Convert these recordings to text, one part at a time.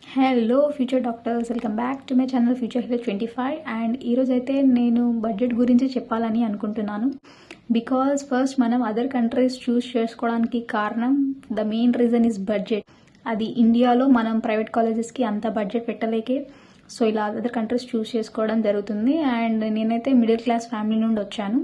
Hello future doctors, welcome back to my channel future hero 25. And ఈరోజు అయితే నేను budget గురించి చెప్పాలని అనుకుంటున్నాను. బికాజ్ ఫస్ట్ మనం అదర్ కంట్రీస్ చూస్ చేసుకోవడానికి కారణం, the main reason is budget. అది ఇండియాలో మనం ప్రైవేట్ కాలేజెస్కి అంత బడ్జెట్ పెట్టలేకే సో ఇలా అదర్ కంట్రీస్ చూస్ చేసుకోవడం జరుగుతుంది. అండ్ నేనైతే మిడిల్ క్లాస్ ఫ్యామిలీ నుండి వచ్చాను.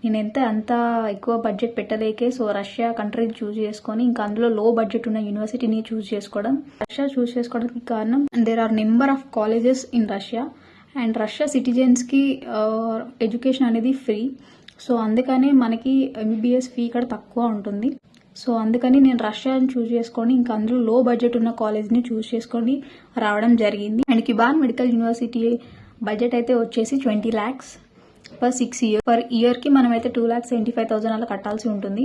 నేనైతే అంత ఎక్కువ బడ్జెట్ పెట్టలేకే సో రష్యా కంట్రీ చూస్ చేసుకొని ఇంకా అందులో లో బడ్జెట్ ఉన్న యూనివర్సిటీని చూస్ చేసుకోవడం. రష్యా చూస్ చేసుకోవడానికి కారణం, there are number of colleges in Russia and Russia సిటిజన్స్కి ఎడ్యుకేషన్ అనేది ఫ్రీ. సో అందుకనే మనకి ఎంబీబీఎస్ ఫీ ఇక్కడ తక్కువ ఉంటుంది. సో అందుకని నేను రష్యాని చూస్ చేసుకొని ఇంకా అందులో లో బడ్జెట్ ఉన్న కాలేజ్ని చూస్ చేసుకొని రావడం జరిగింది. అండ్ క్యుబాన్ మెడికల్ యూనివర్సిటీ బడ్జెట్ అయితే వచ్చేసి 20 lakhs per 6 years. పర్ ఇయర్కి మనమైతే 2,75,000 అలా కట్టాల్సి ఉంటుంది.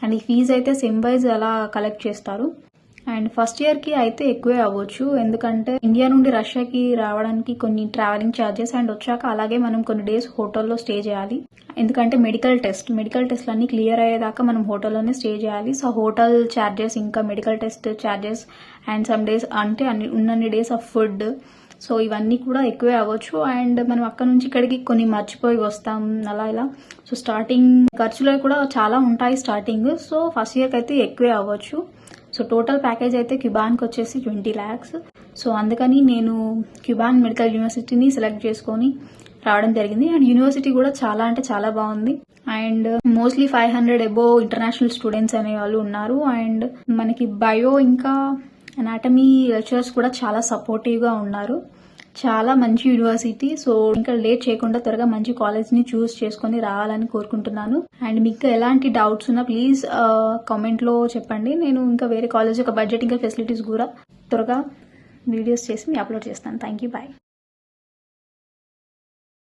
అండ్ ఈ ఫీజు అయితే సెమ్ వైజ్ అలా కలెక్ట్ చేస్తారు. అండ్ ఫస్ట్ ఇయర్కి అయితే ఎక్కువే అవ్వచ్చు, ఎందుకంటే ఇండియా నుండి రష్యాకి రావడానికి కొన్ని ట్రావెలింగ్ ఛార్జెస్ అండ్ వచ్చాక అలాగే మనం కొన్ని డేస్ హోటల్లో స్టే చేయాలి. ఎందుకంటే మెడికల్ టెస్ట్లు అన్ని క్లియర్ అయ్యేదాకా మనం హోటల్లోనే స్టే చేయాలి. సో హోటల్ ఛార్జెస్ ఇంకా medical test charges and some days అంటే ఉన్నన్ని డేస్ ఆఫ్ ఫుడ్, సో ఇవన్నీ కూడా ఎక్కువే అవ్వచ్చు. అండ్ మనం అక్కడ నుంచి ఇక్కడికి కొన్ని మర్చిపోయి వస్తాం అలా ఇలా. సో స్టార్టింగ్ ఖర్చులు కూడా చాలా ఉంటాయి స్టార్టింగ్. సో ఫస్ట్ ఇయర్కి అయితే ఎక్కువే అవ్వచ్చు. సో టోటల్ ప్యాకేజ్ అయితే క్యుబాన్కి వచ్చేసి 20 lakhs. సో అందుకని నేను క్యుబాన్ మెడికల్ యూనివర్సిటీని సెలెక్ట్ చేసుకొని రావడం జరిగింది. అండ్ యూనివర్సిటీ కూడా చాలా అంటే చాలా బాగుంది. And mostly 500 above international students అనే వాళ్ళు ఉన్నారు. అండ్ మనకి బయో ఇంకా అనాటమీ లెక్చరర్స్ కూడా చాలా సపోర్టివ్గా ఉన్నారు. చాలా మంచి యూనివర్సిటీ. సో ఇంకా లేట్ చేయకుండా త్వరగా మంచి కాలేజ్ని చూస్ చేసుకొని రావాలని కోరుకుంటున్నాను. అండ్ మీకు ఎలాంటి డౌట్స్ ఉన్నా ప్లీజ్ కామెంట్లో చెప్పండి. నేను ఇంకా వేరే కాలేజ్ యొక్క బడ్జెట్ ఇంకా ఫెసిలిటీస్ కూడా త్వరగా వీడియోస్ చేసి అప్లోడ్ చేస్తాను. Thank you, bye.